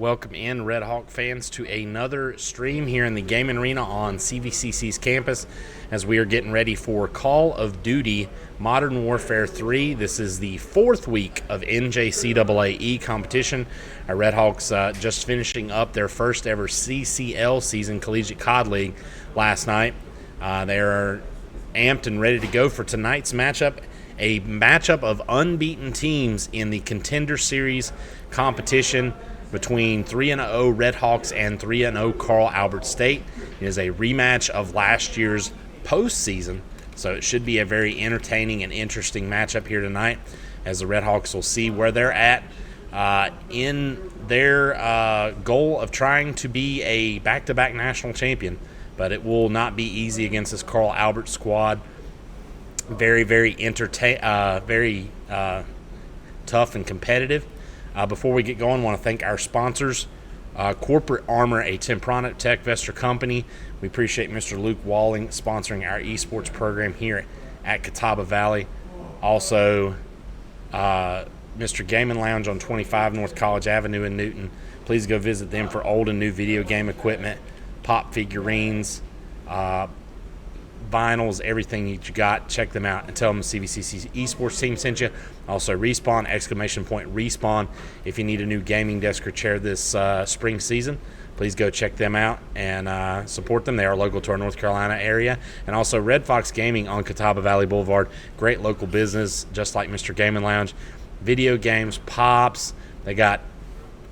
welcome in Red Hawk fans to another stream here in the gaming arena on CVCC's campus as we are getting ready for Call of Duty Modern Warfare 3. This is the fourth week of NJCAAE competition. Our Red Hawks just finishing up their first ever CCL season, Collegiate CoD League, last night. They are amped and ready to go for tonight's matchup. A matchup of unbeaten teams in the Contender Series competition between 3-0 Red Hawks and 3-0 Carl Albert State. It is a rematch of last year's postseason, so it should be a very entertaining and interesting matchup here tonight, as the Red Hawks will see where they're at in their goal of trying to be a back-to-back national champion. But it will not be easy against this Carl Albert squad. Very tough and competitive. Before we get going, I want to thank our sponsors, Corporate Armor, a Temprana Tech Vester company. We appreciate Mr. Luke Walling sponsoring our esports program here at Catawba Valley. Also, Mr. Gaming Lounge on 25 North College Avenue in Newton. Please go visit them for old and new video game equipment, pop figurines, vinyls, everything that you got. Check them out and tell them the CVCC esports team sent you. Also, Respawn, Respawn. If you need a new gaming desk or chair this spring season, please go check them out and support them. They are local to our North Carolina area. And also Red Fox Gaming on Catawba Valley Boulevard. Great local business, just like Mr. Gaming Lounge. Video games, pops. They got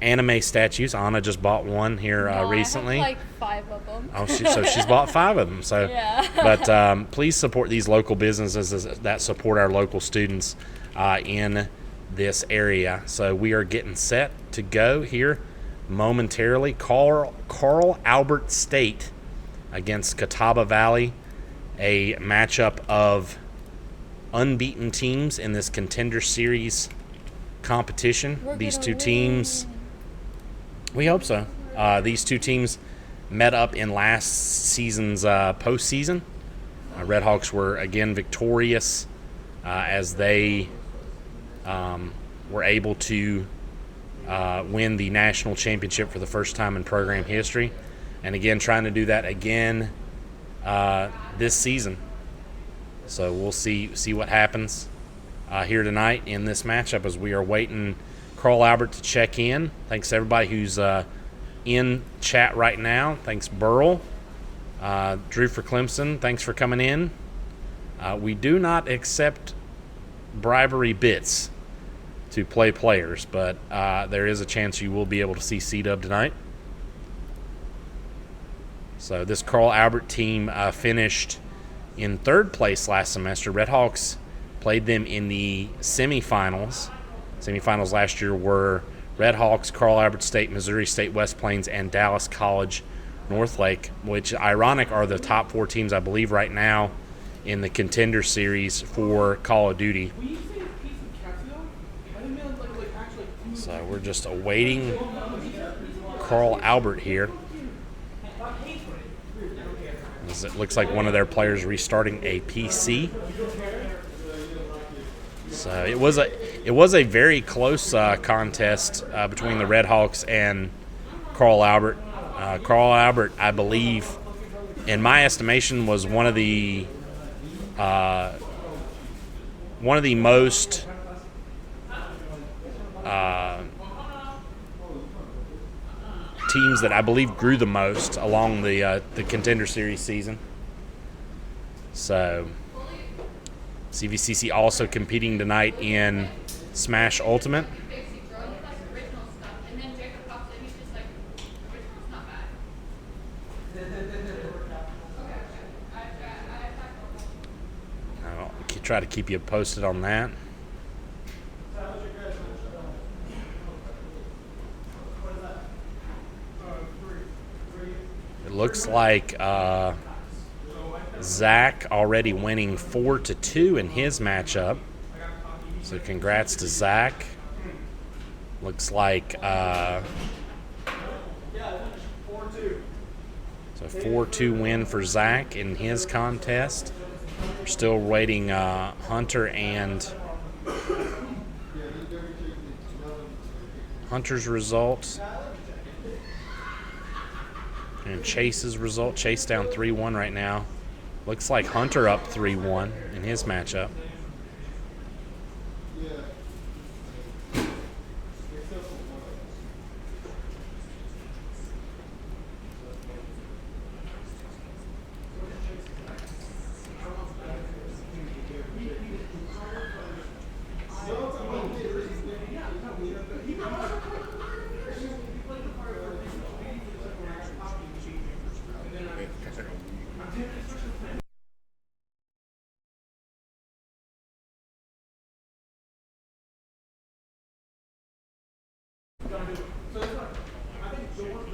anime statues. Anna just bought one here recently. I have like 5 of them. Oh, so she's bought 5 of them. So, yeah. But please support these local businesses that support our local students in this area. So we are getting set to go here momentarily. Carl Albert State against Catawba Valley, a matchup of unbeaten teams in this Contender Series competition. These two teams, we hope so. These two teams met up in last season's postseason. Red Hawks were again victorious as they were able to win the national championship for the first time in program history. And again, trying to do that again this season. So we'll see what happens here tonight in this matchup as we are waiting Carl Albert to check in. Thanks to everybody who's in chat right now. Thanks, Burl. Drew for Clemson, thanks for coming in. We do not accept bribery bits to play players, but there is a chance you will be able to see C-Dub tonight. So this Carl Albert team finished in 3rd place last semester. Red Hawks played them in the semifinals. Semifinals last year were Red Hawks, Carl Albert State, Missouri State West Plains, and Dallas College Northlake, which, ironic, are the top 4 teams, I believe, right now in the Contender Series for Call of Duty. So we're just awaiting Carl Albert here. As it looks like one of their players restarting a PC. So it was a very close contest between the Red Hawks and Carl Albert. Carl Albert, I believe, in my estimation, was one of the most teams that I believe grew the most along the Contender Series season. So CVCC also competing tonight in Smash Ultimate. I'll try to keep you posted on that. It looks like Zach already winning 4-2 in his matchup. So congrats to Zach. Looks like so 4-2 win for Zach in his contest. We're still waiting Hunter and Hunter's results. And Chase's result, Chase down 3-1 right now. Looks like Hunter up 3-1 in his matchup.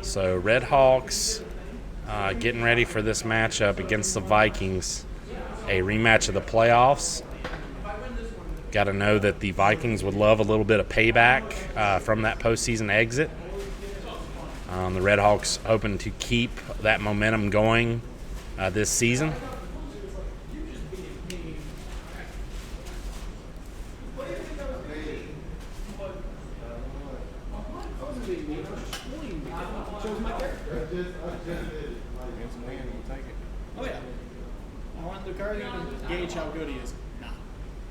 So Red Hawks getting ready for this matchup against the Vikings, a rematch of the playoffs. Got to know that the Vikings would love a little bit of payback from that postseason exit. The Red Hawks hoping to keep that momentum going this season. Oh yeah. I want the card to gauge how good he is. Nah.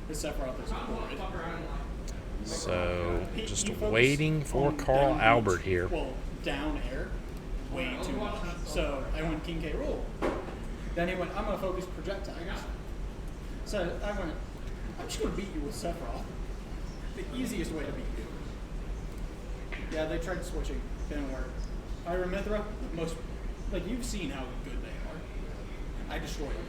This Sephiroth is horrid. So just waiting for Carl Albert here. Well, down air, way too much. So I went King K. Rool. Then he went, I'm going to focus projectiles. So I went, I'm just going to beat you with Sephiroth. The easiest way to beat you. Yeah, they tried switching. Didn't work. Pyra Mithra, most, like you've seen how good they are. I destroyed them.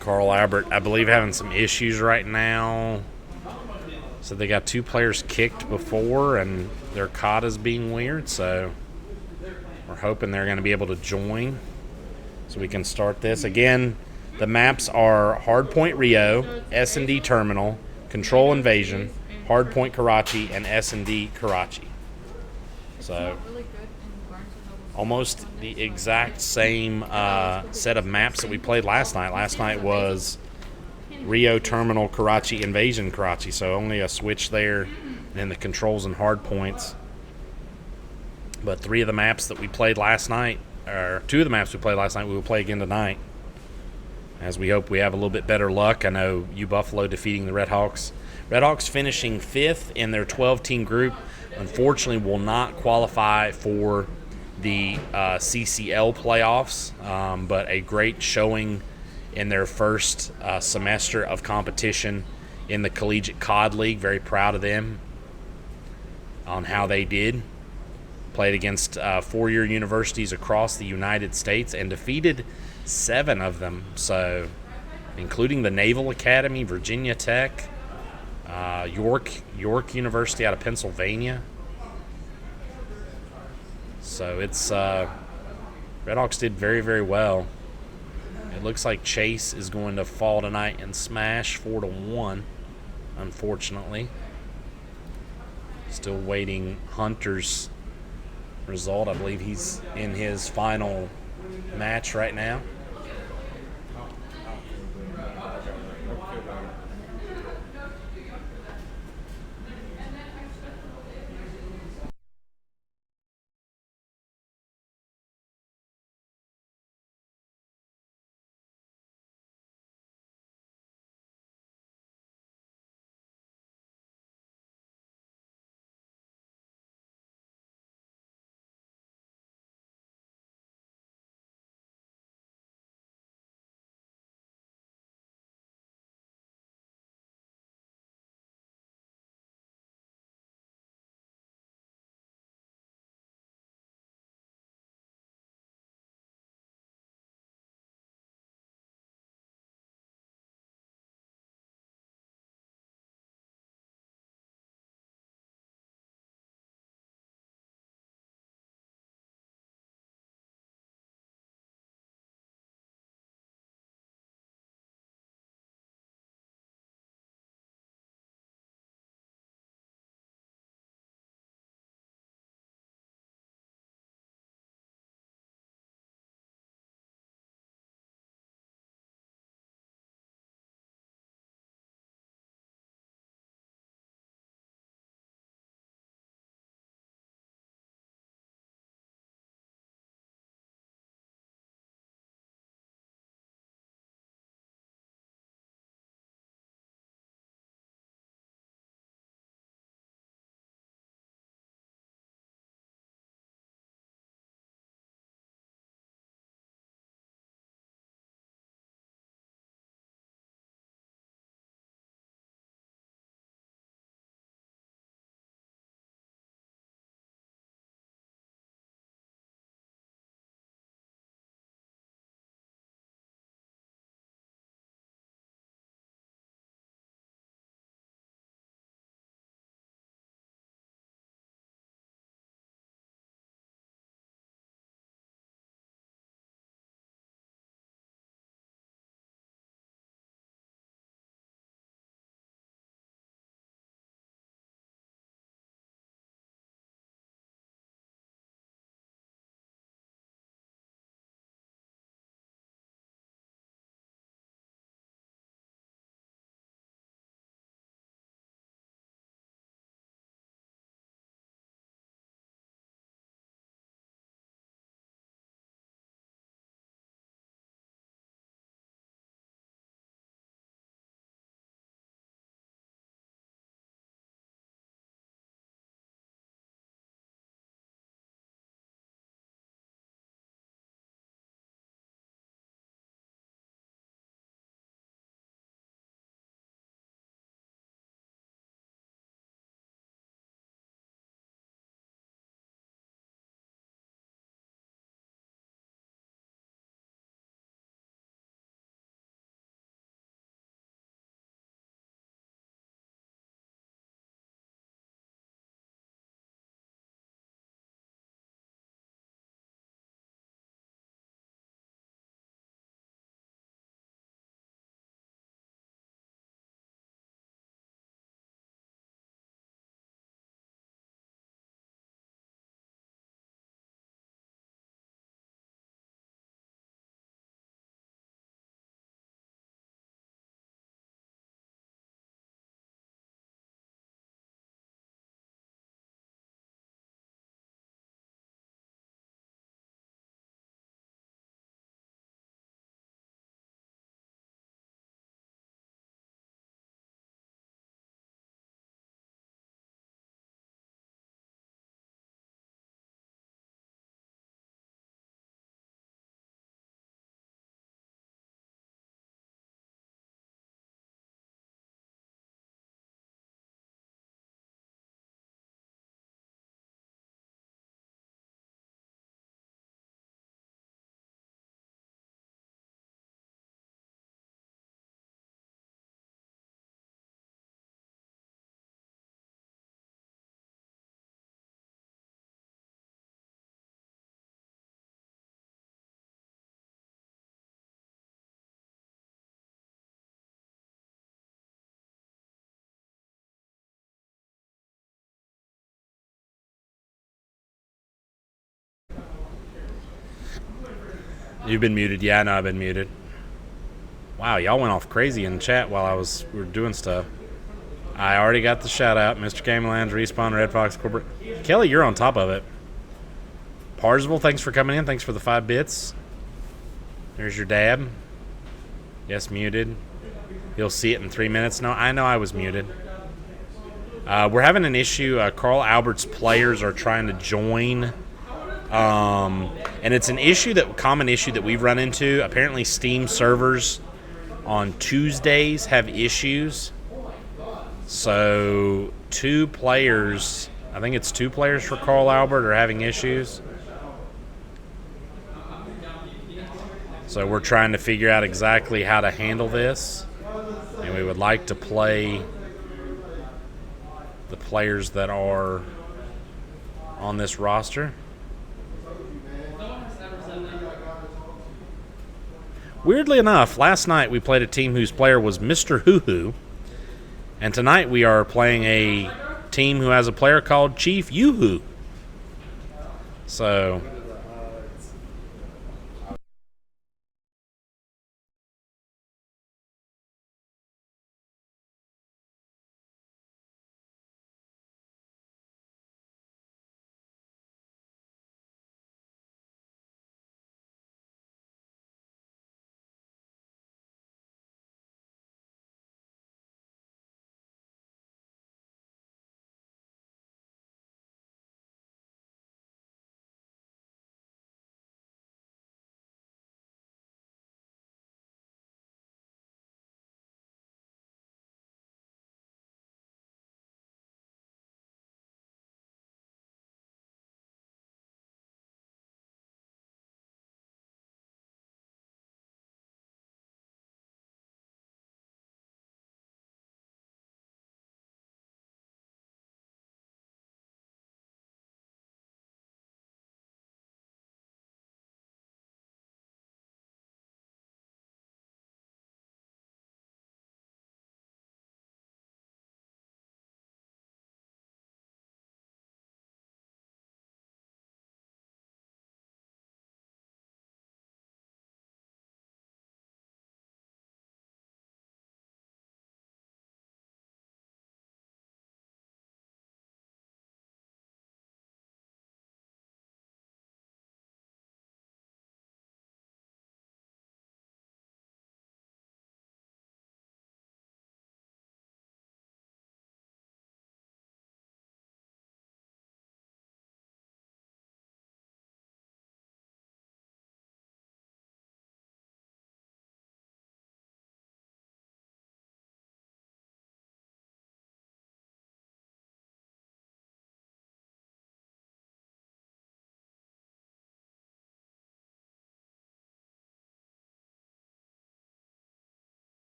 Carl Albert, I believe, having some issues right now. So they got 2 players kicked before, and their CoD is being weird. So we're hoping they're going to be able to join so we can start this. Again, the maps are Hardpoint Rio, S&D Terminal, Control Invasion, Hardpoint Karachi, and S&D Karachi. So almost the exact same set of maps that we played last night. Last night was Rio Terminal Karachi, Invasion Karachi, so only a switch there, and then the controls and hard points. But 3 of the maps that we played last night, or 2 of the maps we played last night, we will play again tonight, as we hope we have a little bit better luck. I know U Buffalo defeating the Red Hawks. Red Hawks finishing 5th in their 12-team group, unfortunately will not qualify for the CCL playoffs, but a great showing in their first semester of competition in the Collegiate CoD League. Very proud of them on how they did. Played against 4-year universities across the United States and defeated 7 of them, so including the Naval Academy, Virginia Tech, York University out of Pennsylvania. So it's Red Hawks did very, very well. It looks like Chase is going to fall tonight and smash 4-1, unfortunately. Still waiting Hunter's result. I believe he's in his final match right now. You've been muted. Yeah, I know I've been muted. Wow, y'all went off crazy in the chat while we were doing stuff. I already got the shout out. Mr. Camelands, Respawn, Red Fox Corporate. Kelly, you're on top of it. Parsville, thanks for coming in. Thanks for the 5 bits. There's your dab. Yes, muted. You'll see it in 3 minutes. No, I know I was muted. We're having an issue. Carl Albert's players are trying to join. And it's an issue common issue that we've run into. Apparently Steam servers on Tuesdays have issues. So 2 players, I think it's 2 players for Carl Albert are having issues. So we're trying to figure out exactly how to handle this. And we would like to play the players that are on this roster. Weirdly enough, last night we played a team whose player was Mr. Hoo-Hoo. And tonight we are playing a team who has a player called Chief Yoo-Hoo. So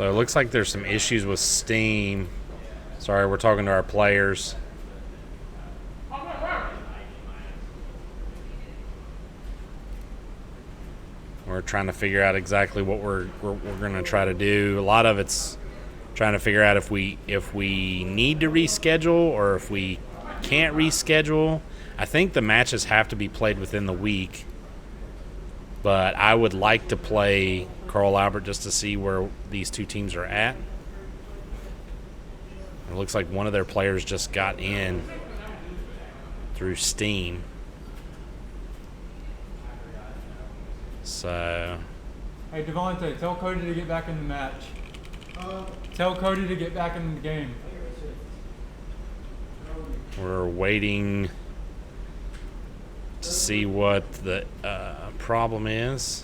it looks like there's some issues with Steam. Sorry, we're talking to our players. We're trying to figure out exactly what we're going to try to do. A lot of it's trying to figure out if we need to reschedule or if we can't reschedule. I think the matches have to be played within the week. But I would like to play Carl Albert just to see where these 2 teams are at. It looks like one of their players just got in through Steam. So. Hey, Devontae, tell Cody to get back in the match. Tell Cody to get back in the game. We're waiting to see what the problem is.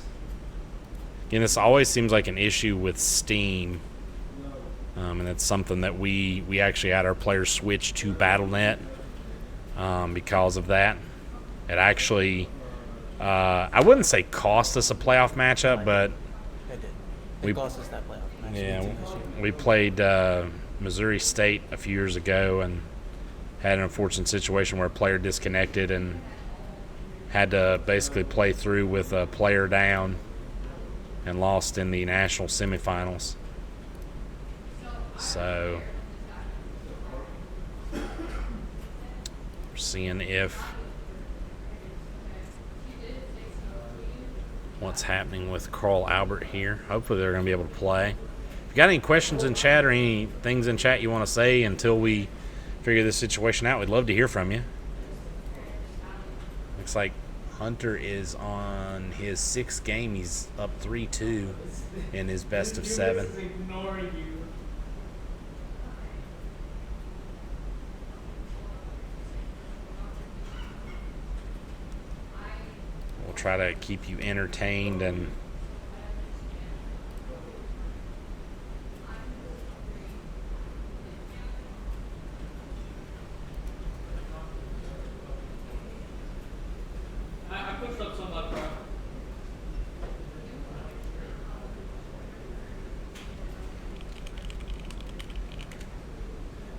Again, this always seems like an issue with Steam. And it's something that we actually had our players switch to Battle.net because of that. It actually, I wouldn't say cost us a playoff matchup, but We- cost us that playoff match. Yeah, we played Missouri State a few years ago and had an unfortunate situation where a player disconnected and had to basically play through with a player down and lost in the national semifinals. So we're seeing what's happening with Carl Albert here. Hopefully they're going to be able to play. If you got any questions in chat or any things in chat you want to say until we figure this situation out, we'd love to hear from you. Looks like Hunter is on his 6th game. He's up 3-2 in his best of 7. We'll try to keep you entertained and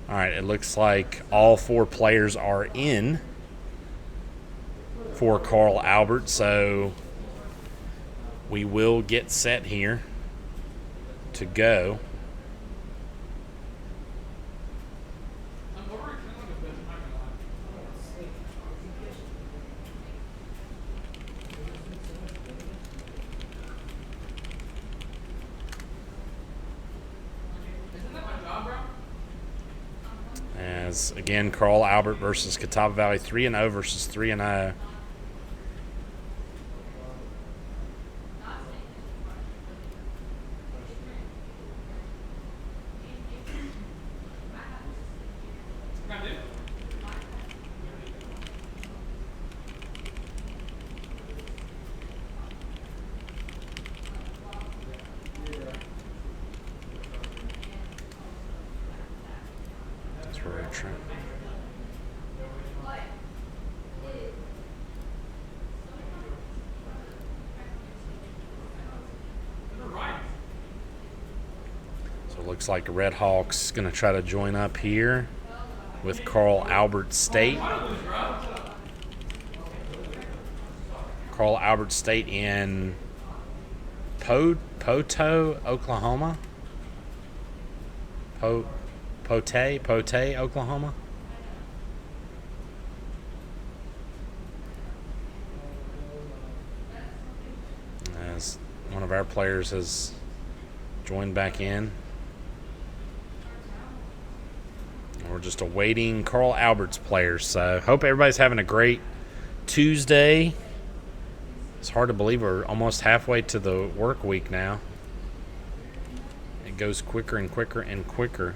all right, it looks like all 4 players are in for Carl Albert, so we will get set here to go. As again, Carl Albert versus Catawba Valley, 3-0 versus 3-0. That's where we're trying. So it looks like the Red Hawks going to try to join up here with Carl Albert State. Carl Albert State in Poto, Oklahoma. Pote, Oklahoma. As one of our players has joined back in. We're just awaiting Carl Albert's players. So hope everybody's having a great Tuesday. It's hard to believe we're almost halfway to the work week now. It goes quicker and quicker and quicker.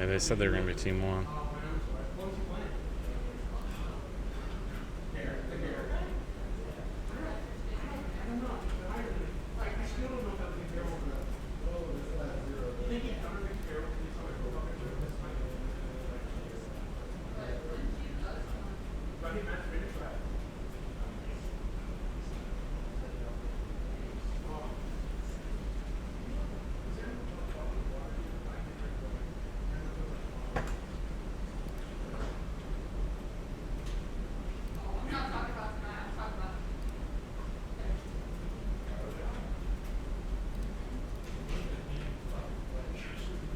They said they were going to be Team 1.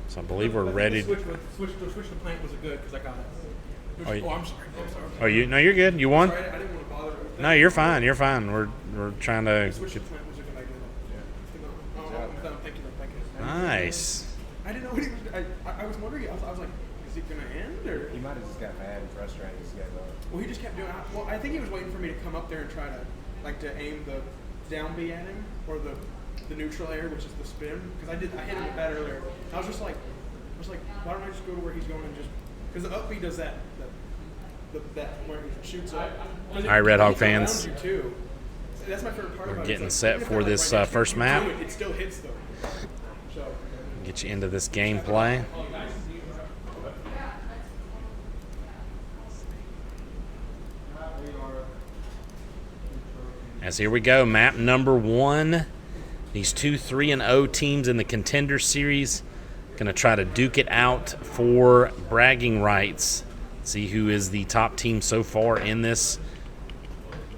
So I believe we're ready. Switch the plant was good because I got it. Oh, I'm sorry. Oh, no, you're good. You won? I didn't want to bother. No, you're fine. You're fine. We're trying to. Switch the plant. Was it gonna thank you. Nice. I didn't know what he was. I was wondering. I was like, is it gonna end or? He might have just got mad and frustrated. Well, he just kept doing. Well, I think he was waiting for me to come up there and try to aim the down B at him or the neutral air, which is the spin. Because I hit him with that earlier. I was like, why don't I just go to where he's going and just because the up B does that where he shoots up. All right, Red Hawk fans. You too. That's my favorite part. We're about it. getting It's set even for if they're, this right next to first you, map. It still hits though. So. Get you into this gameplay. As here we go, map number 1. These two 3-0 teams in the Contender Series going to try to duke it out for bragging rights. See who is the top team so far in this,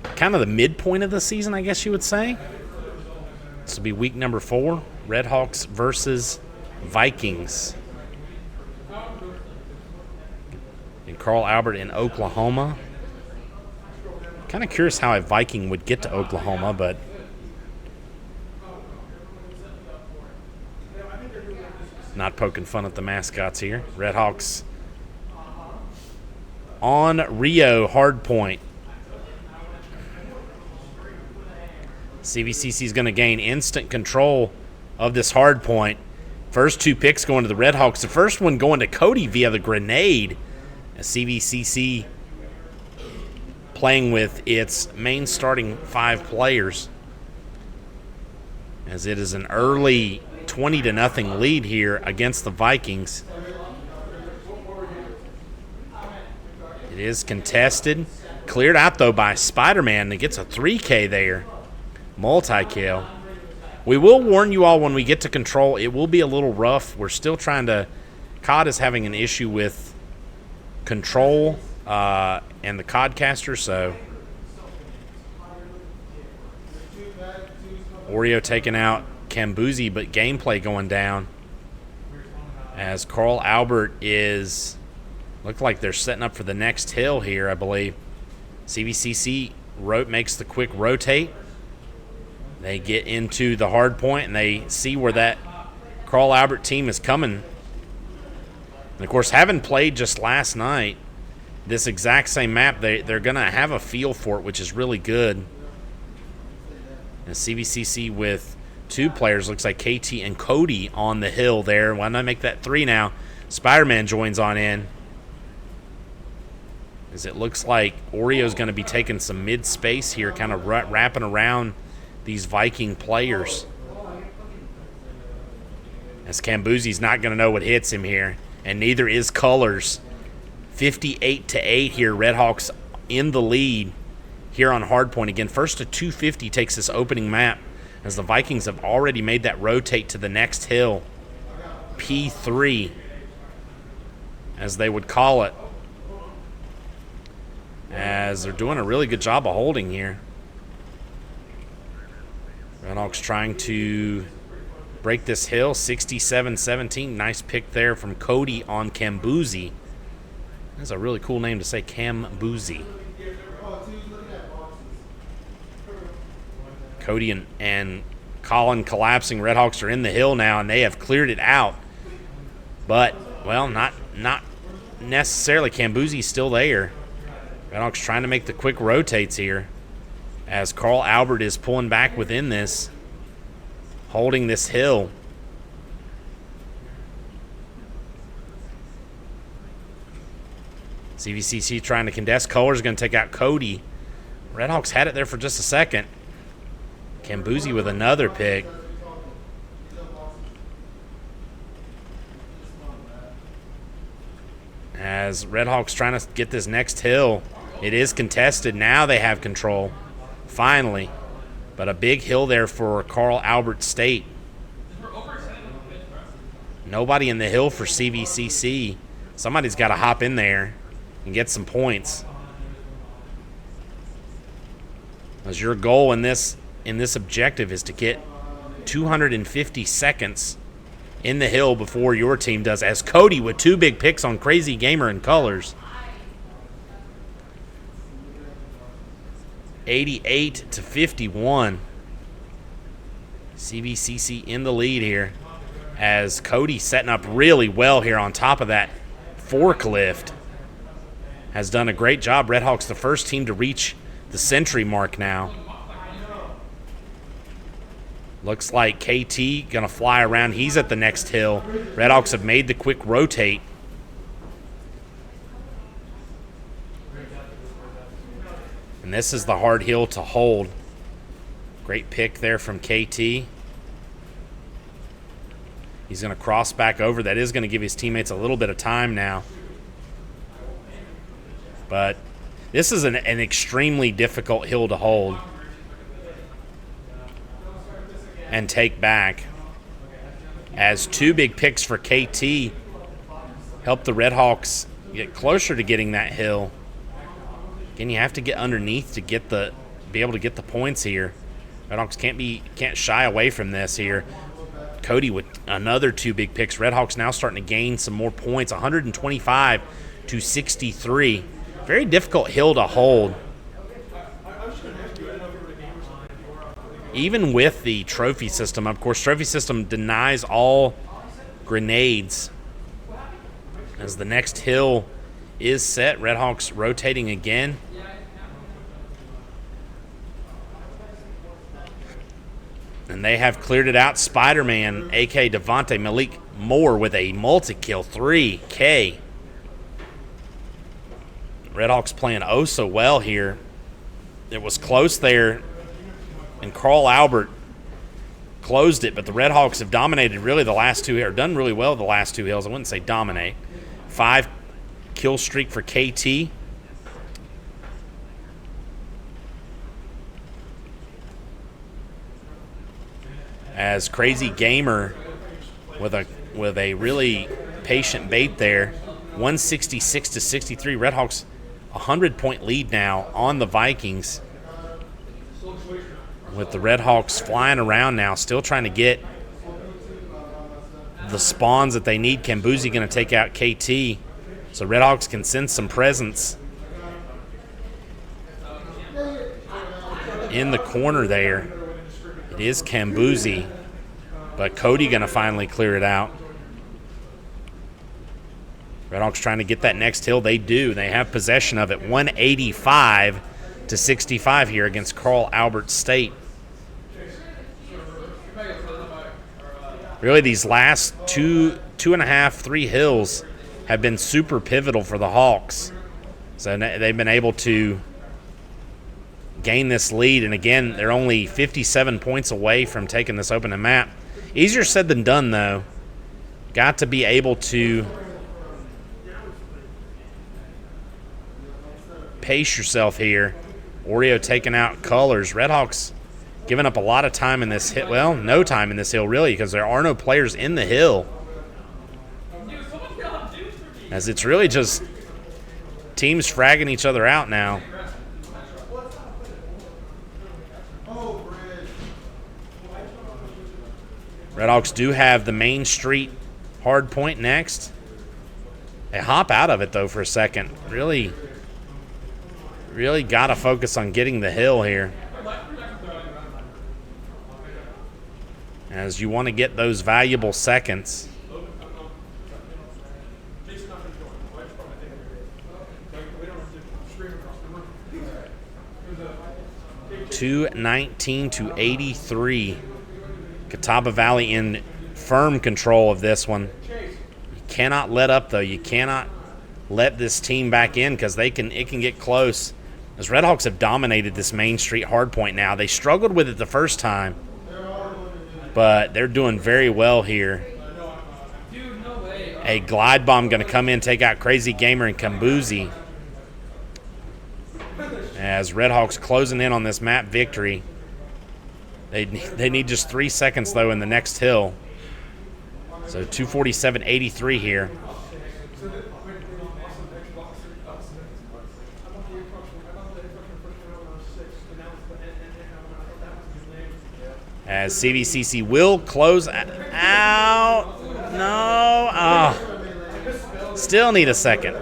kind of the midpoint of the season, I guess you would say. This will be week number 4, Redhawks versus Vikings. And Carl Albert in Oklahoma. Kind of curious how a Viking would get to Oklahoma, but not poking fun at the mascots here. Redhawks on Rio hardpoint. CVCC is going to gain instant control of this hardpoint. First 2 picks going to the Redhawks. The first one going to CoD via the grenade. A CVCC playing with its main starting 5 players, as it is an early 20-0 lead here against the Vikings. It is contested. Cleared out, though, by Spider-Man. That gets a 3K there. Multi-kill. We will warn you all when we get to control, it will be a little rough. We're still trying to... COD is having an issue with control and the Codcaster, so... Oreo taking out Cambuzi, but gameplay going down as Carl Albert is... Look like they're setting up for the next hill here, I believe. CVCC makes the quick rotate. They get into the hard point, and they see where that Carl Albert team is coming. And, of course, having played just last night this exact same map, they're going to have a feel for it, which is really good. And CVCC with 2 players, looks like KT and CoD on the hill there. Why not make that 3 now? Spider-Man joins on in. As it looks like Oreo's going to be taking some mid-space here, kind of wrapping around these Viking players. As Cambuzi's not going to know what hits him here, and neither is Colors. 58-8 here, Redhawks in the lead here on hardpoint. Again, first to 250 takes this opening map, as the Vikings have already made that rotate to the next hill. P3, as they would call it. As they're doing a really good job of holding here. Redhawks trying to break this hill, 67-17. Nice pick there from CoD on Cambuzi. That's a really cool name to say, Cambuzi. CoD and Colin collapsing. Redhawks are in the hill now, and they have cleared it out. But, well, not necessarily. Cambuzi's still there. Redhawks trying to make the quick rotates here, as Carl Albert is pulling back within this, holding this hill. CVCC trying to contest. Colors going to take out CoD. Redhawks had it there for just a second. Cambuzi with another pick. As Redhawks trying to get this next hill. It is contested. Now they have control. Finally. But a big hill there for Carl Albert State. Nobody in the hill for CVCC. Somebody's got to hop in there and get some points. As your goal in this objective is to get 250 seconds in the hill before your team does, as CoD with 2 big picks on Crazy Gamer and Colors. 88-51. CVCC in the lead here as CoD setting up really well here on top of that forklift. Has done a great job. Redhawks the first team to reach the century mark now. Looks like KT gonna fly around. He's at the next hill. Redhawks have made the quick rotate. And this is the hard hill to hold. Great pick there from KT. He's going to cross back over. That is going to give his teammates a little bit of time now. But this is an extremely difficult hill to hold and take back, as two big picks for KT help the Redhawks get closer to getting that hill. Again, you have to get underneath to be able to get the points here. Redhawks can't shy away from this here. CoD with another two big picks. Redhawks now starting to gain some more points, 125-63. Very difficult hill to hold. Even with the trophy system, of course, trophy system denies all grenades. As the next hill is set, Redhawks rotating again. And they have cleared it out. Spider-Man, a.k.a. Devontae Malik Moore with a multi-kill, 3K. Redhawks playing oh so well here. It was close there, and Carl Albert closed it, but the Redhawks have dominated really the last two, or done really well the last two hills. I wouldn't say dominate. 5-kill streak for KT. As Crazy Gamer with a really patient bait there, 166-63. Redhawks 100-point lead now on the Vikings. With the Redhawks flying around now, still trying to get the spawns that they need. Kambuzi going to take out KT, so Redhawks can send some presence in the corner there. It is Kambuzi, but CoD going to finally clear it out. Redhawks trying to get that next hill. They do. They have possession of it. 185-65 here against Carl Albert State. Really, these last two and a half, 3 hills have been super pivotal for the Hawks. So they've been able to gain this lead, and again, they're only 57 points away from taking this open map. Easier said than done, though. Got to be able to pace yourself here. Oreo taking out colors. Redhawks giving up a lot of time in this hit. Well, no time in this hill, really, because there are no players in the hill. As it's really just teams fragging each other out now. Redhawks do have the Main Street hard point next. They hop out of it, though, for a second. Really got to focus on getting the hill here, as you want to get those valuable seconds. (219-83). Catawba Valley in firm control of this one. You cannot let up, though. You cannot let this team back in, because it can get close. As Redhawks have dominated this Main Street hardpoint now. They struggled with it the first time, but they're doing very well here. A glide bomb going to come in, take out Crazy Gamer and Kambuzi. As Redhawks closing in on this map victory. They need just 3 seconds, though, in the next hill. So 247-83 here. As CVCC will close out. No. Still need a second.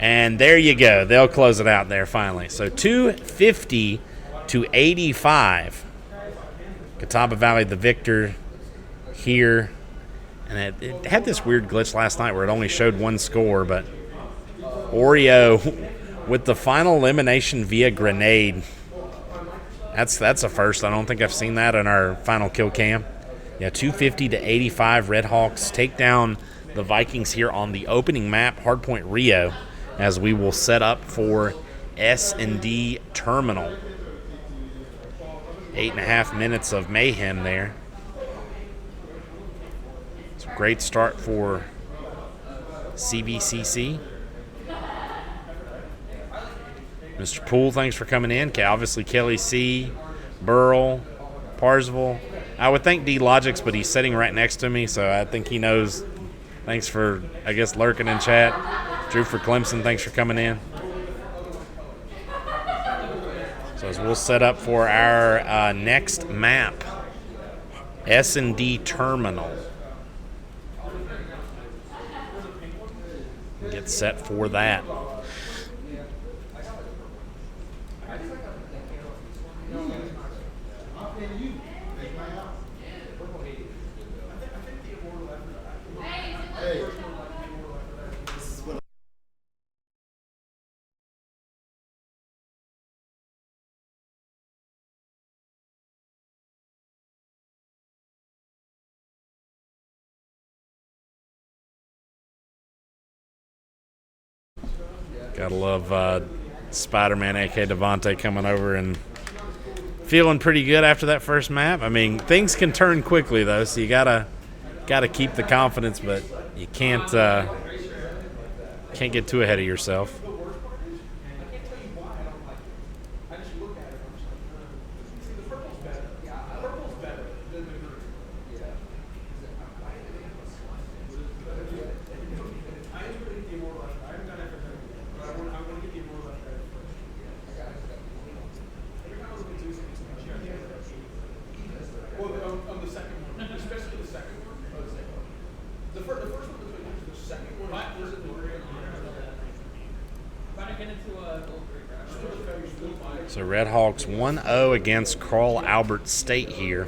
And there you go. They'll close it out there finally. So 250 to 85. Catawba Valley the victor here. And it had this weird glitch last night where it only showed one score, but Oreo with the final elimination via grenade. That's a first. I don't think I've seen that in our final kill cam. Yeah, 250 to 85. Red Hawks take down the Vikings here on the opening map, Hardpoint Rio, as we will set up for S&D Terminal. 8.5 minutes of mayhem there. It's a great start for CVCC. Mr. Poole, thanks for coming in. Obviously, Kelly C., Burl, Parsville. I would think D-Logics, but he's sitting right next to me, so I think he knows. Thanks for, I guess, lurking in chat. Drew for Clemson, thanks for coming in. So as we'll set up for our next map, S&D Terminal. Get set for that. Gotta love Spider-Man, a.k.a. Devontae, coming over and feeling pretty good after that first map. I mean, things can turn quickly, though, so you gotta keep the confidence, but you can't get too ahead of yourself. So Red Hawks 1-0 against Carl Albert State here.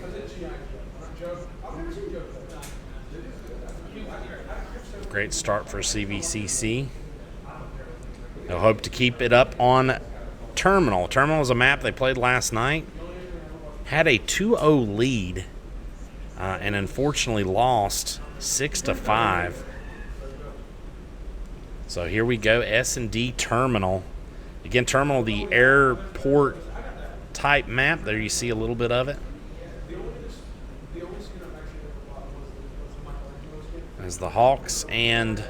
Great start for CVCC. They'll hope to keep it up on Terminal. Terminal is a map they played last night. Had a 2-0 lead and unfortunately lost 6-5. So here we go, S&D Terminal. Again, Terminal, the airport type map. There you see a little bit of it. As the Hawks and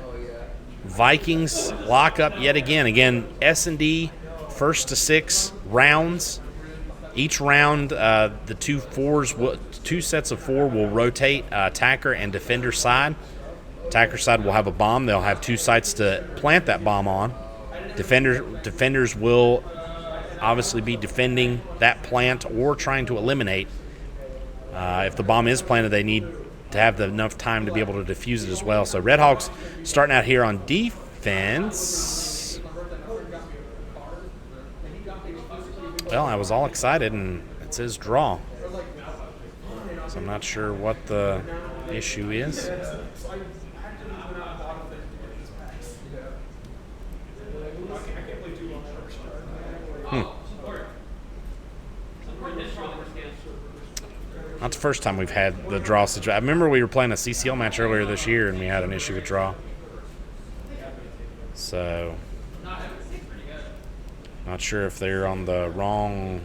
Vikings lock up yet again. Again, S&D first to 6 rounds. Each round, the two sets of 4 will rotate attacker and defender side. Attacker side will have a bomb. They'll have 2 sites to plant that bomb on. Defenders will obviously be defending that plant or trying to eliminate. If the bomb is planted, they need to have enough time to be able to defuse it as well. So Red Hawks starting out here on defense. Well, I was all excited, and it says draw. So I'm not sure what the issue is. Not the first time we've had the draw situation. I remember we were playing a CCL match earlier this year and we had an issue with draw. So, not sure if they're on the wrong.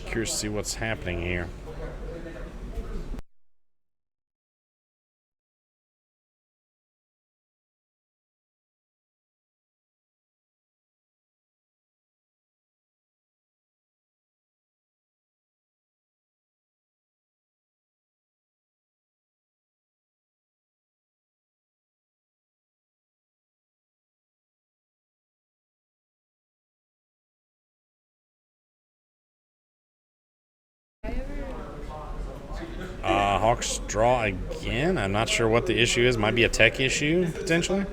Curious to see what's happening here. Hawks draw again. I'm not sure what the issue is. Might be a tech issue, potentially.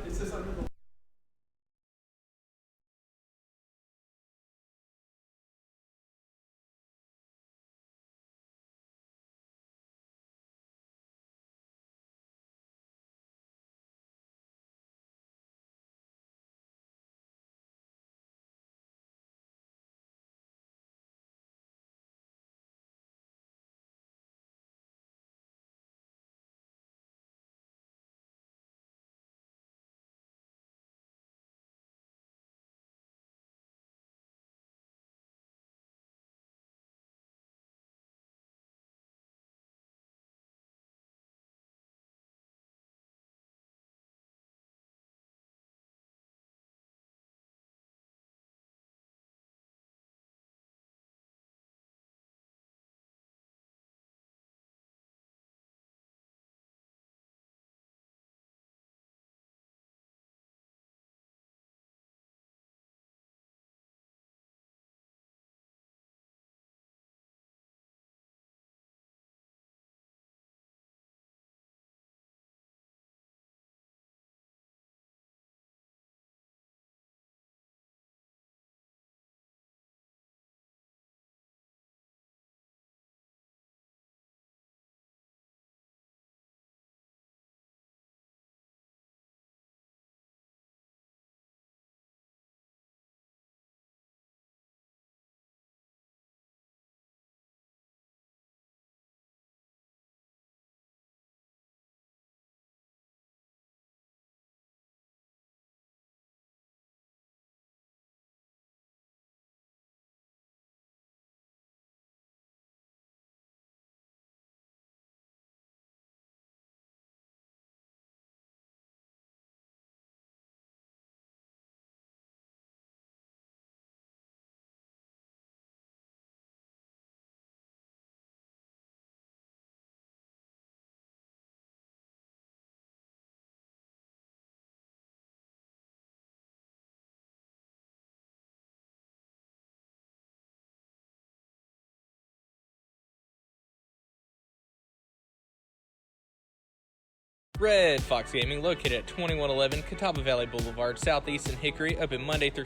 Red Fox Gaming, located at 2111 Catawba Valley Boulevard, Southeast in Hickory, open Monday through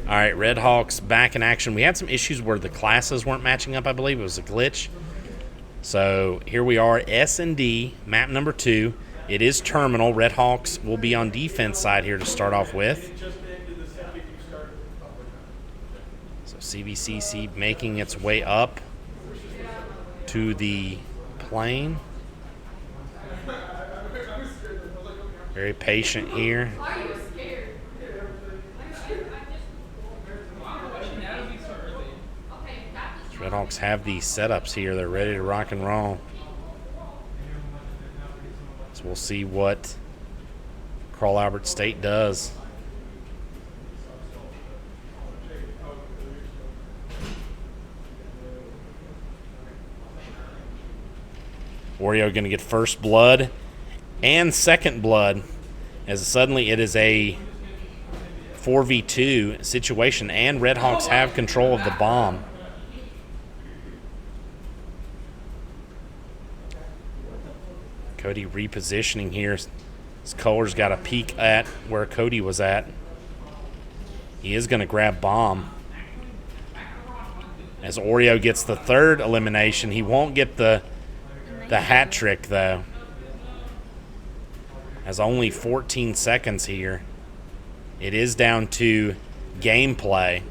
All right, Red Hawks back in action. We had some issues where the classes weren't matching up, I believe. It was a glitch. So here we are, S&D, map number 2. It is terminal. Red Hawks will be on defense side here to start off with. So CVCC making its way up to the plane. Very patient here. Red Hawks have these setups here. They're ready to rock and roll. So we'll see what Carl Albert State does. Oreo going to get first blood and second blood, as suddenly it is a 4v2 situation, and Red Hawks have control of the bomb. Cody repositioning here. His color's got a peek at where Cody was at. He is going to grab bomb. As Oreo gets the third elimination, he won't get the hat trick, though. Has only 14 seconds here. It is down to gameplay.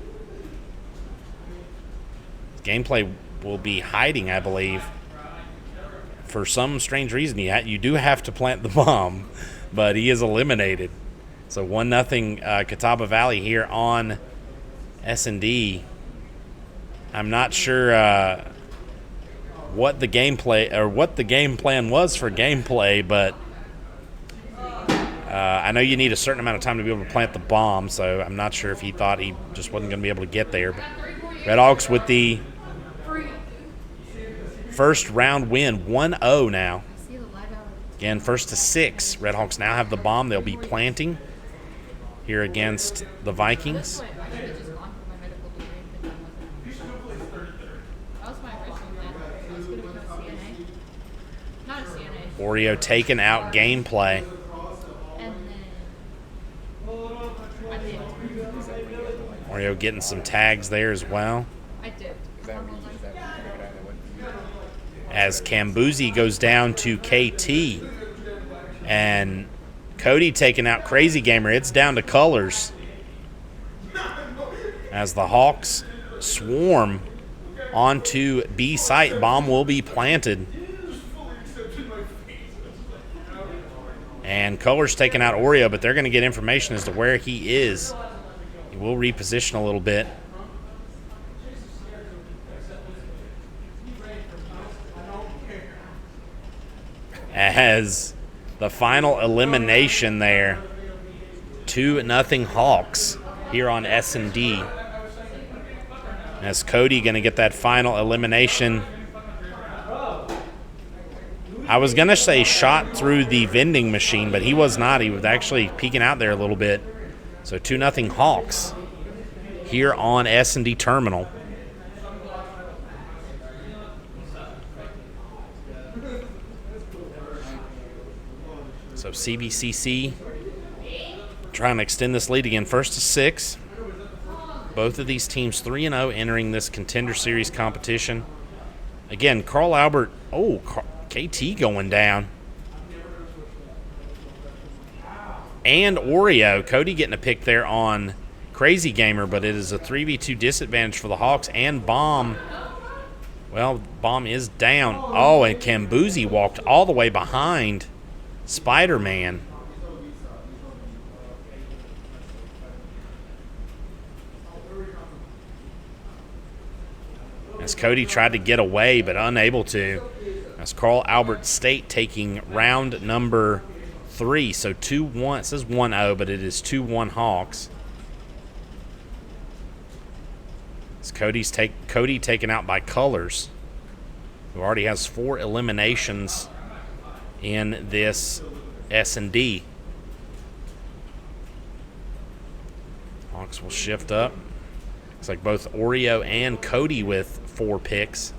Gameplay will be hiding, I believe. For some strange reason, you do have to plant the bomb, but he is eliminated. So 1-0 Catawba Valley here on S&D. I'm not sure what the gameplay or what the game plan was for gameplay, but I know you need a certain amount of time to be able to plant the bomb, so I'm not sure if he thought he just wasn't going to be able to get there. But Redhawks with the first round win, 1-0 now. Again, first to 6. Redhawks now have the bomb. They'll be planting here against the Vikings. Oreo taking out gameplay. Oreo getting some tags there as well. As Cambuzi goes down to KT. And Cody taking out Crazy Gamer. It's down to colors. As the Hawks swarm onto B site. Bomb will be planted. And colors taking out Oreo, but they're going to get information as to where he is. He will reposition a little bit. As the final elimination there, 2-0 Hawks here on S&D. As Cody going to get that final elimination. I was going to say shot through the vending machine, but he was not. He was actually peeking out there a little bit. So 2-0 Hawks here on S&D Terminal. So CVCC trying to extend this lead again, first to 6. Both of these teams 3-0 entering this Contender Series competition. Again, Carl Albert, KT going down. And Oreo, Cody getting a pick there on Crazy Gamer, but it is a 3v2 disadvantage for the Hawks. And Bomb, well, Bomb is down. Oh, and Cambuzi walked all the way behind Spider-Man. As Cody tried to get away, but unable to. That's Carl Albert State taking round number 3. So 2-1. It says 1-0, but it is 2-1 Hawks. It's Cody taken out by Colors, who already has 4 eliminations in this S&D. Hawks will shift up. Looks like both Oreo and Cody with 4 picks.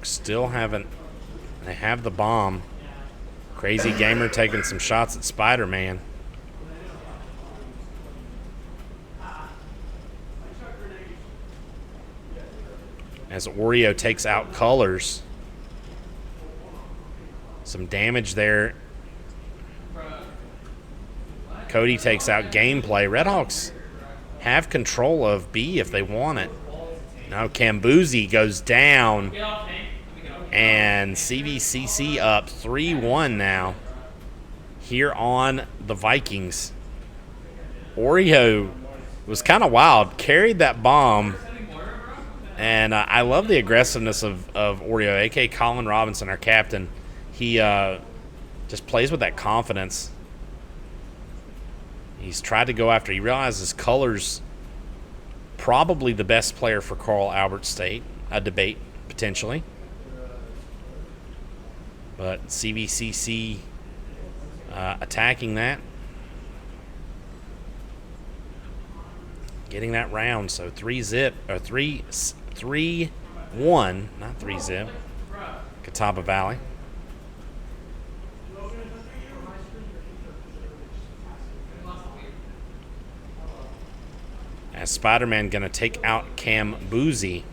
Still haven't. They have the bomb. Crazy Gamer taking some shots at Spider-Man. As Oreo takes out Colors. Some damage there. Cody takes out Gameplay. Redhawks have control of B if they want it. Now Cambuzi goes down. And CVCC up 3-1 now here on the Vikings. Oreo was kind of wild. Carried that bomb. And I love the aggressiveness of Oreo, a.k.a. Colin Robinson, our captain. He just plays with that confidence. He's tried to go after. He realizes Colors probably the best player for Carl Albert State. A debate, potentially. But CVCC attacking that. Getting that round. So 3-zip, or 3-1, not 3-zip. Catawba Valley. As Spider-Man going to take out Cam Boozy.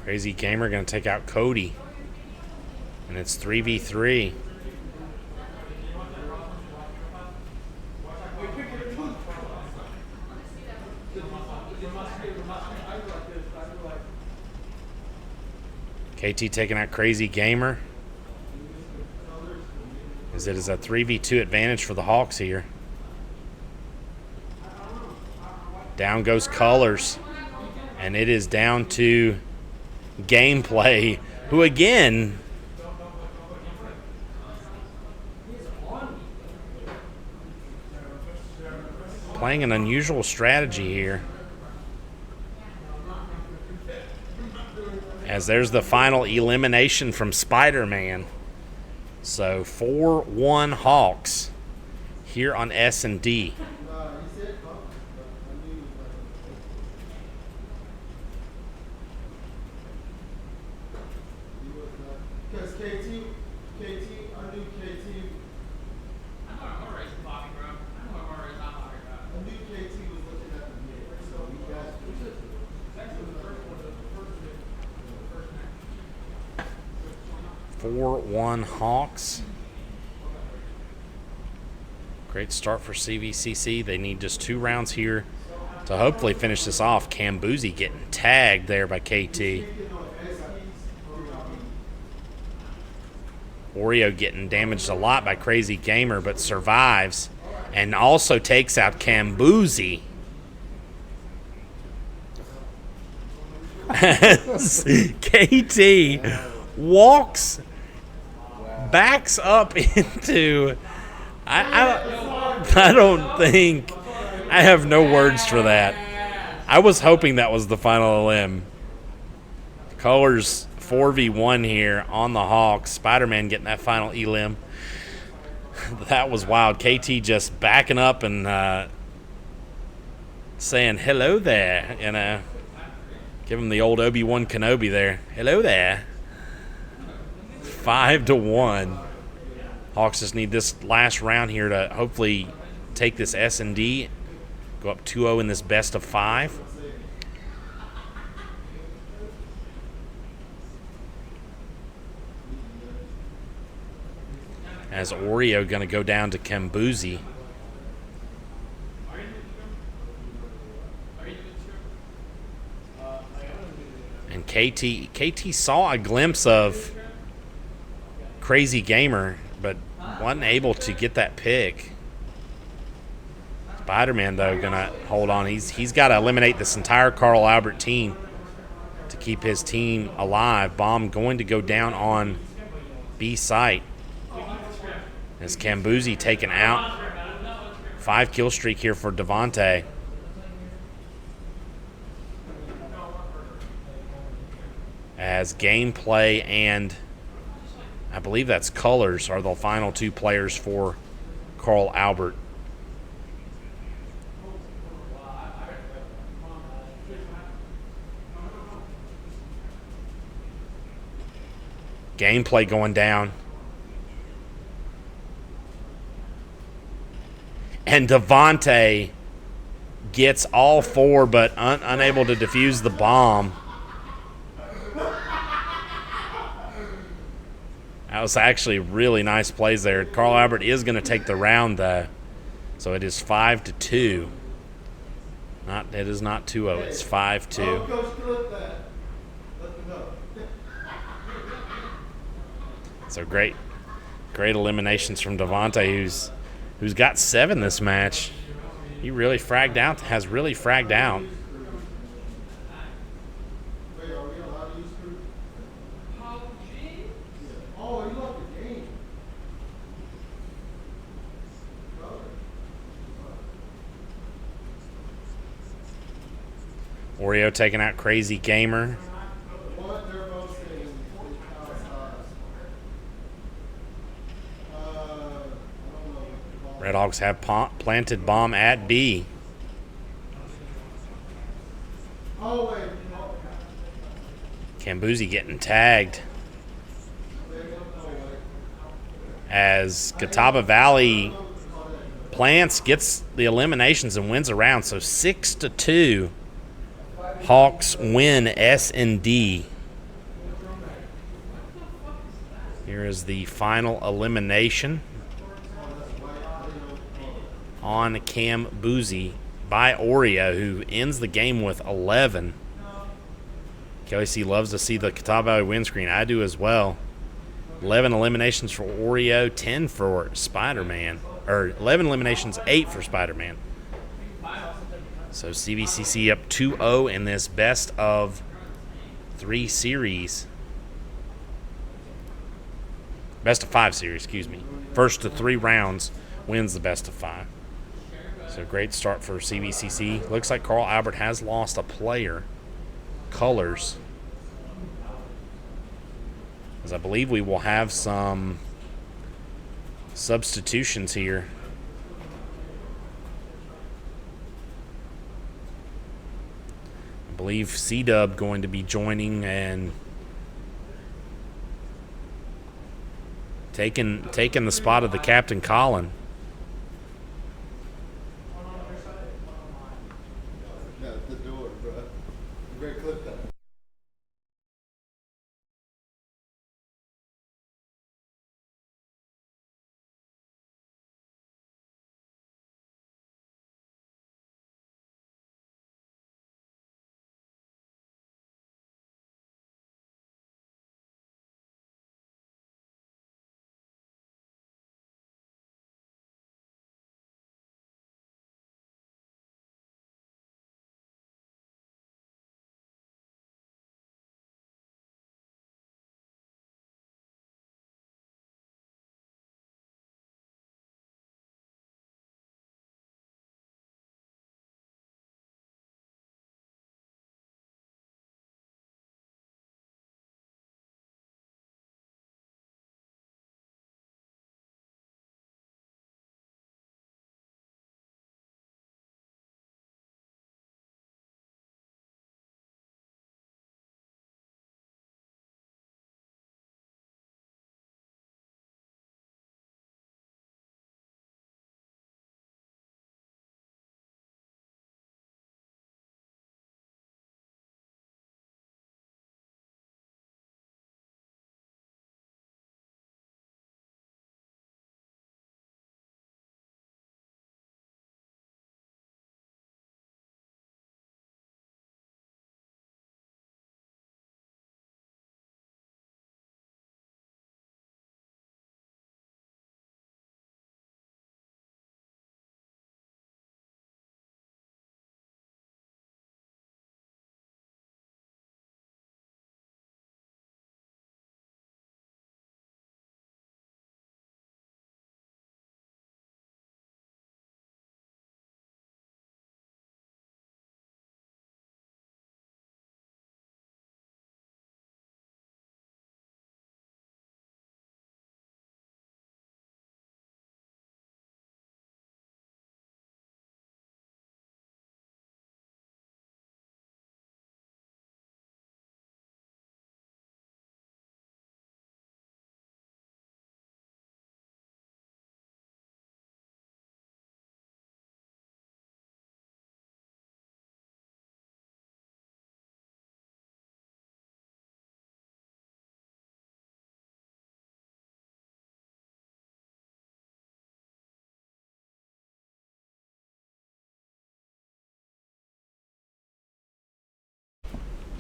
Crazy Gamer going to take out Cody. And it's 3v3. KT taking out Crazy Gamer. As it is a 3v2 advantage for the Hawks here. Down goes Colors. And it is down to Gameplay, who again playing an unusual strategy here. As there's the final elimination from Spider-Man. So 4-1 Hawks here on S&D. Because KT, I knew KT. I know I'm already Bobby, bro. I know I'm already not Bobby, bro. I knew KT was looking at the mid, so we got actually the first one, the first match. 4-1 Hawks. Great start for CVCC. They need just 2 rounds here to hopefully finish this off. Cam Boozy getting tagged there by KT. Oreo getting damaged a lot by Crazy Gamer, but survives and also takes out Camboozy. As KT backs up into. I don't think. I have no words for that. I was hoping that was the final limb. Colors 4v1 here on the Hawks. Spider-Man getting that final elim. That was wild. KT just backing up and saying hello there. Give him the old Obi-Wan Kenobi there. Hello there. 5-1. Hawks just need this last round here to hopefully take this S&D. Go up 2-0 in this best of 5. As Oreo going to go down to Camboozy. And KT saw a glimpse of Crazy Gamer, but wasn't able to get that pick. Spider-Man, though, going to hold on. He's got to eliminate this entire Carl Albert team to keep his team alive. Bomb going to go down on B site. As Camboozy taken out. 5 kill streak here for Devontae. As Gameplay and I believe that's Colors are the final 2 players for Carl Albert. Gameplay going down. And Devontae gets all 4 but unable to defuse the bomb. That was actually really nice plays there. Carl Albert is going to take the round, though. So it is 5-2. It is not 2-0. It's 5-2. So great eliminations from Devontae, who's got 7 this match. He really has really fragged out. Oh, you Oreo taking out Crazy Gamer. What they're both saying is outside. I don't know. Redhawks have planted bomb at B. Oh, wait. Cambuzi getting tagged as Catawba Valley plants, gets the eliminations and wins a round. So 6-2, Hawks win S&D. Here is the final elimination on Cambuzi by Oreo, who ends the game with 11. KC loves to see the Catawba Valley win screen. I do as well. 11 eliminations for Oreo, 10 for Spider-Man. Or 11 eliminations, 8 for Spider-Man. So CVCC up 2-0 in this best of 3 series. Best of 5 series, excuse me. First to 3 rounds wins the best of 5. So great start for CVCC. Looks like Carl Albert has lost a player. Colors. As I believe we will have some substitutions here. I believe C-Dub going to be joining and taking the spot of the Captain Colin. Yeah, the door, bro. You better clip that.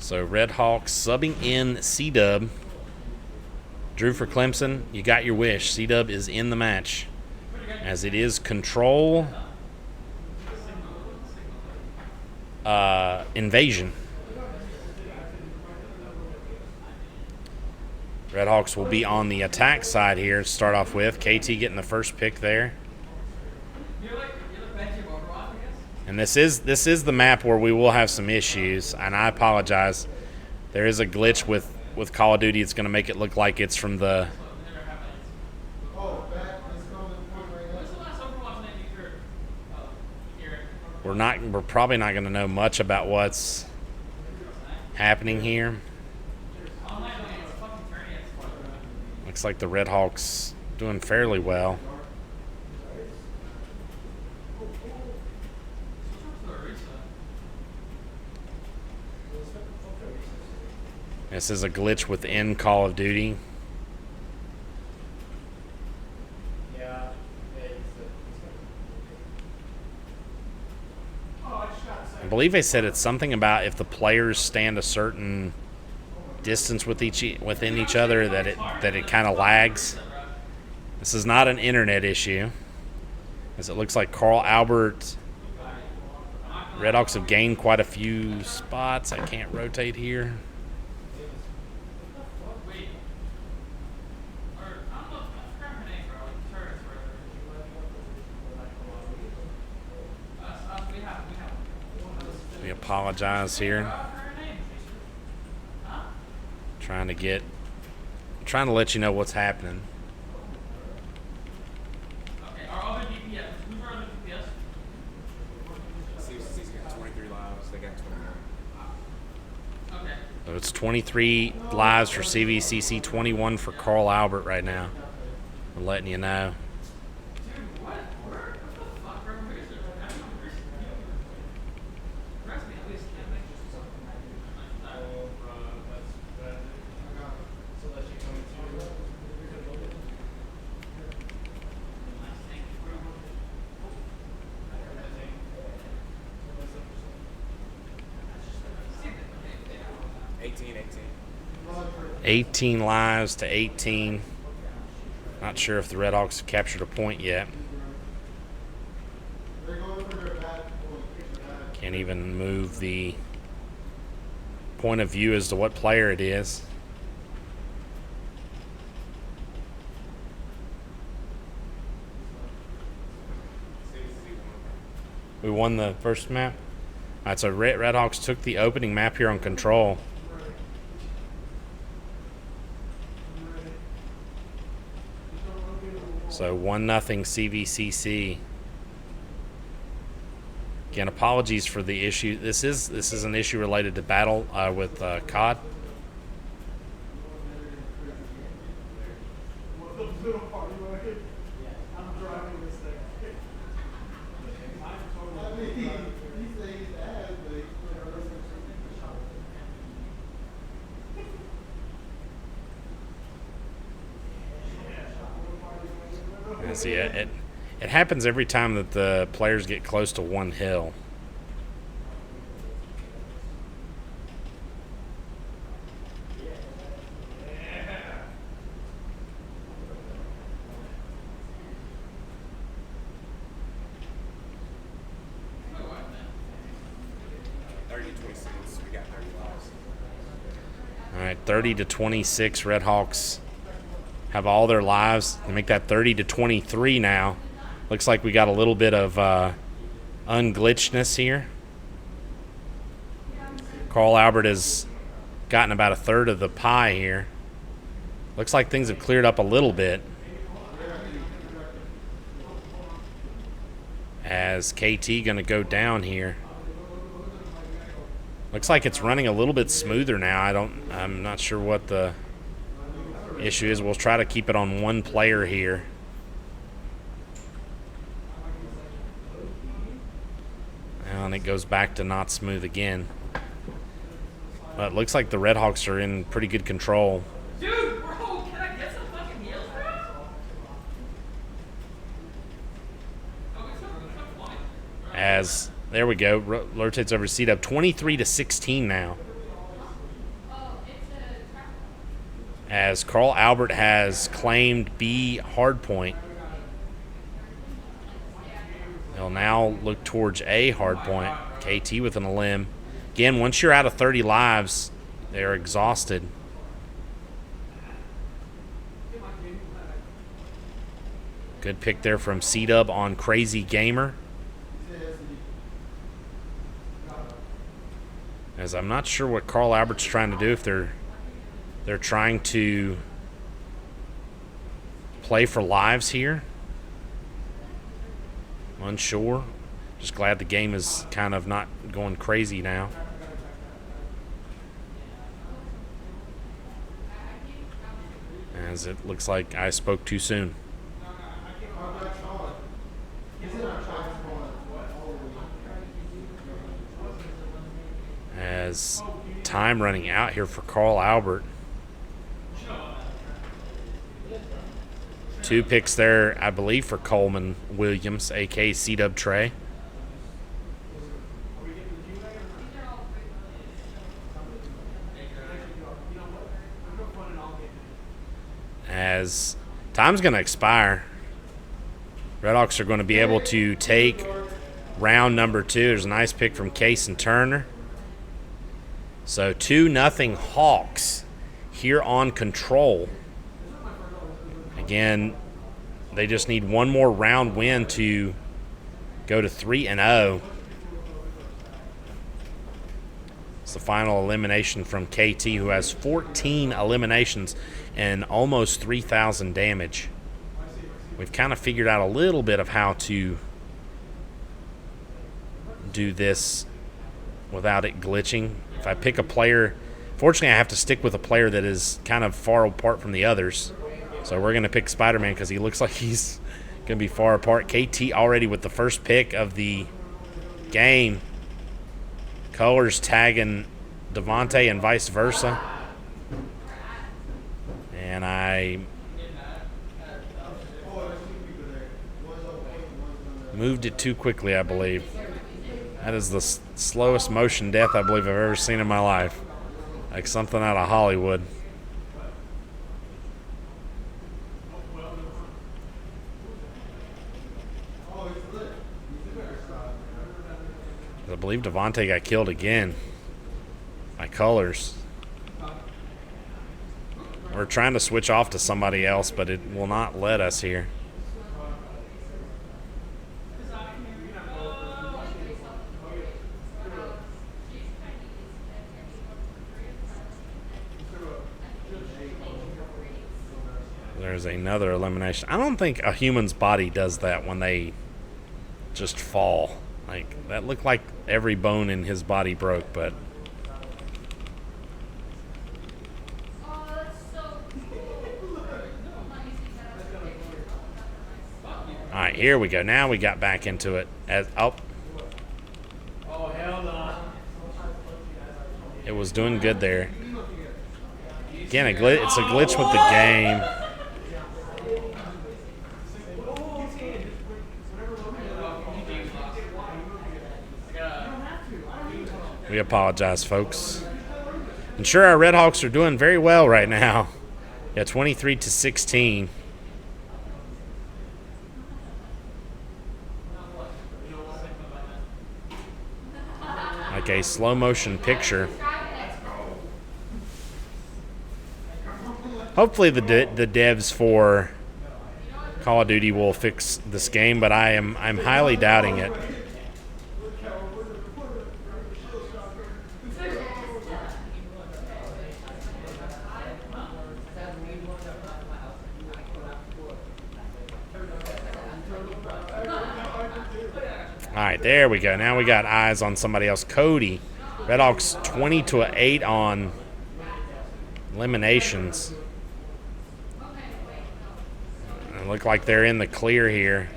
So Red Hawks subbing in C-Dub. Drew for Clemson, you got your wish. C-Dub is in the match. As it is Control Invasion. Red Hawks will be on the attack side here to start off with. KT getting the first pick there. And this is the map where we will have some issues, and I apologize. There is a glitch with Call of Duty. It's going to make it look like it's from the. We're probably not going to know much about what's happening here. Looks like the Red Hawks doing fairly well. This is a glitch within Call of Duty. I believe they said it's something about if the players stand a certain distance within each other that it kind of lags. This is not an internet issue, as it looks like Carl Albert. Red Hawks have gained quite a few spots. I can't rotate here. We apologize here. Trying to let you know what's happening. CVCC's got 23 lives. They got 21. So it's 23 lives for CVCC, 21 for Carl Albert right now. I'm letting you know. Eighteen. 18 lives to 18. Not sure if the Red Hawks have captured a point yet. Can't even move the point of view as to what player it is. We won the first map. All right, so Red Hawks took the opening map here on control. So 1-0 CVCC. Again, apologies for the issue. This is an issue related to battle with CoD. See, it happens every time that the players get close to one hill. We got 30 lives. All right, 30-26 Red Hawks have all their lives. They make that 30-23 now. Looks like we got a little bit of unglitchness here. Carl Albert has gotten about a third of the pie here. Looks like things have cleared up a little bit, as KT going to go down here. Looks like it's running a little bit smoother now. I'm not sure what the issue is. We'll try to keep it on one player here. And it goes back to not smooth again. But it looks like the Red Hawks are in pretty good control. Dude, bro, can I get some fucking heals, bro? As there we go, rotates over C-Dub. 23-16 now. As Carl Albert has claimed B hardpoint. They'll now look towards A hardpoint. KT with an limb. Again, once you're out of 30 lives, they're exhausted. Good pick there from C-Dub on Crazy Gamer. As I'm not sure what Carl Albert's trying to do, if they're trying to play for lives here. Unsure. Just glad the game is kind of not going crazy now. As it looks like I spoke too soon. As time running out here for Carl Albert. 2 picks there, I believe, for Coleman Williams, a.k.a. C-Dub Trey. As time's going to expire, Redhawks are going to be able to take round number 2. There's a nice pick from Case and Turner. So 2-0 Hawks here on control. Again, they just need one more round win to go to 3-0. It's the final elimination from KT, who has 14 eliminations and almost 3,000 damage. We've kind of figured out a little bit of how to do this without it glitching. If I pick a player, fortunately I have to stick with a player that is kind of far apart from the others. So we're going to pick Spider-Man because he looks like he's going to be far apart. KT already with the first pick of the game. Colors tagging Devontae and vice versa. And I moved it too quickly, I believe. That is the slowest motion death I believe I've ever seen in my life. Like something out of Hollywood. I believe Devontae got killed again by Colors. We're trying to switch off to somebody else, but it will not let us here. There's another elimination. I don't think a human's body does that when they just fall. Like, that looked like every bone in his body broke, but... Alright, here we go. Now we got back into it. It was doing good there. Again, it's a glitch with the game. We apologize, folks. And sure, our Redhawks are doing very well right now. Yeah, 23-16. Like a slow motion picture. Hopefully the devs for Call of Duty will fix this game, but I'm highly doubting it. All right, there we go. Now we got eyes on somebody else. Cody. Redhawks 20-8 on eliminations. It look like they're in the clear here.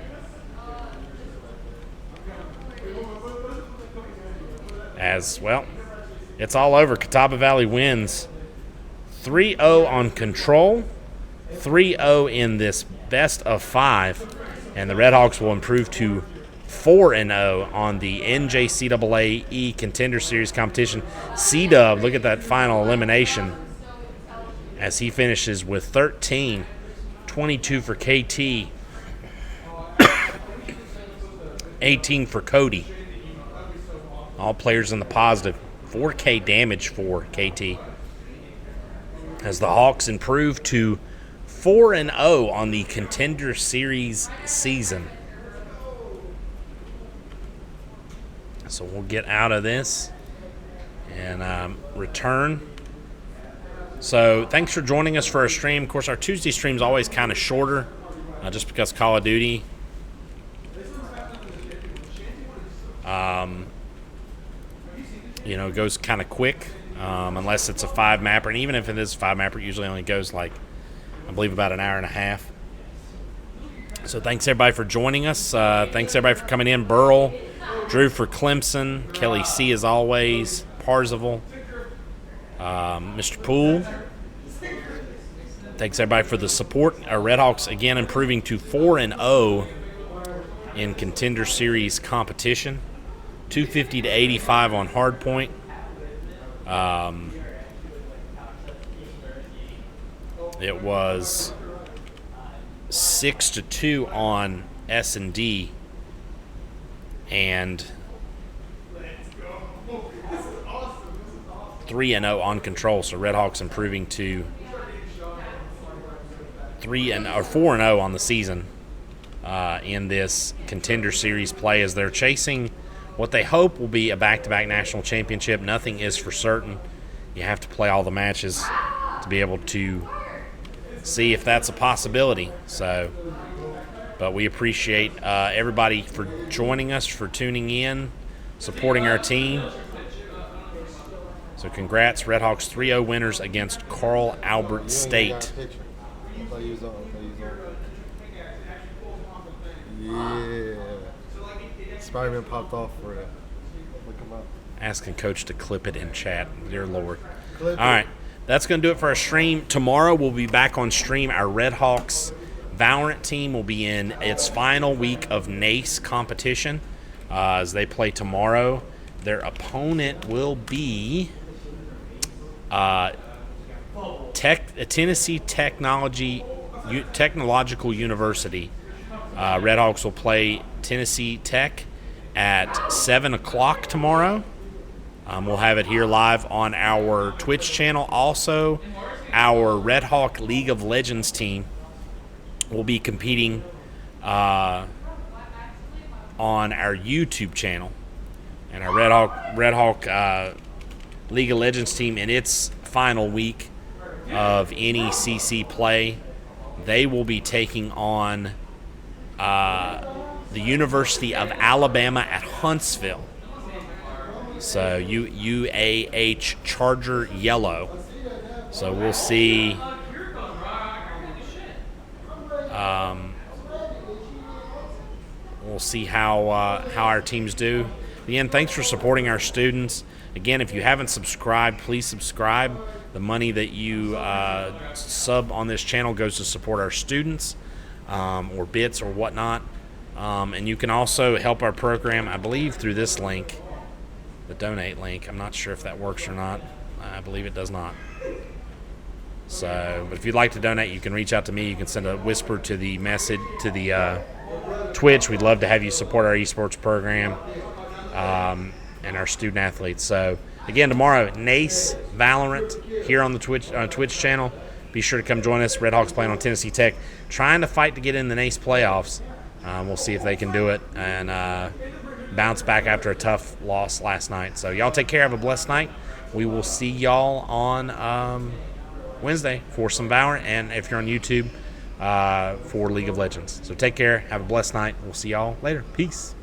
As well, it's all over. Catawba Valley wins 3-0 on control, 3-0 in this best of 5, and the Redhawks will improve to 4-0 on the NJCAAE Contender Series competition. C-Dub, look at that final elimination as he finishes with 13, 22 for KT, 18 for Cody. All players in the positive. 4K damage for KT. As the Hawks improve to 4-0 on the Contender Series season. So we'll get out of this and return. So thanks for joining us for our stream. Of course, our Tuesday stream is always kind of shorter, just because Call of Duty. Goes kind of quick, unless it's a 5-mapper. And even if it is a 5-mapper, it usually only goes I believe about an hour and a half. So thanks everybody for joining us. Thanks everybody for coming in. Burl, Drew for Clemson, Kelly C as always, Parzival, Mr. Poole. Thanks everybody for the support. Our Redhawks again improving to 4-0 in Contender Series competition. 250 to 85 on hardpoint. It was 6-2 on S&D, and 3-0 on control. So Redhawks improving to 4-0 on the season in this Contender Series play, as they're chasing what they hope will be a back-to-back national championship. Nothing is for certain. You have to play all the matches to be able to see if that's a possibility. But we appreciate everybody for joining us, for tuning in, supporting our team. So congrats, Redhawks 3-0 winners against Carl Albert State. Yeah. Spider-Man popped off for it. Look him up. Asking Coach to clip it in chat. Dear Lord. Clip All right. That's going to do it for our stream. Tomorrow we'll be back on stream. Our Redhawks Valorant team will be in its final week of NACE competition as they play tomorrow. Their opponent will be Tennessee Technological University. Redhawks will play Tennessee Tech at 7 o'clock tomorrow. We'll have it here live on our Twitch channel. Also, our Redhawk League of Legends team will be competing on our YouTube channel. And our Redhawk League of Legends team, in its final week of NECC play, they will be taking on the University of Alabama at Huntsville. So UAH Charger Yellow. So we'll see. We'll see how our teams do. Again, thanks for supporting our students. Again, if you haven't subscribed, please subscribe. The money that you sub on this channel goes to support our students, or bits or whatnot. And you can also help our program, I believe, through this link, the donate link. I'm not sure if that works or not. I believe it does not. So, but if you'd like to donate, you can reach out to me. You can send a whisper to the message to the Twitch. We'd love to have you support our esports program and our student athletes. So, again, tomorrow, NACE Valorant here on the Twitch channel. Be sure to come join us. Redhawks playing on Tennessee Tech, trying to fight to get in the NACE playoffs. We'll see if they can do it and bounce back after a tough loss last night. So y'all take care. Have a blessed night. We will see y'all on Wednesday for some Valorant, and if you're on YouTube, for League of Legends. So take care. Have a blessed night. We'll see y'all later. Peace.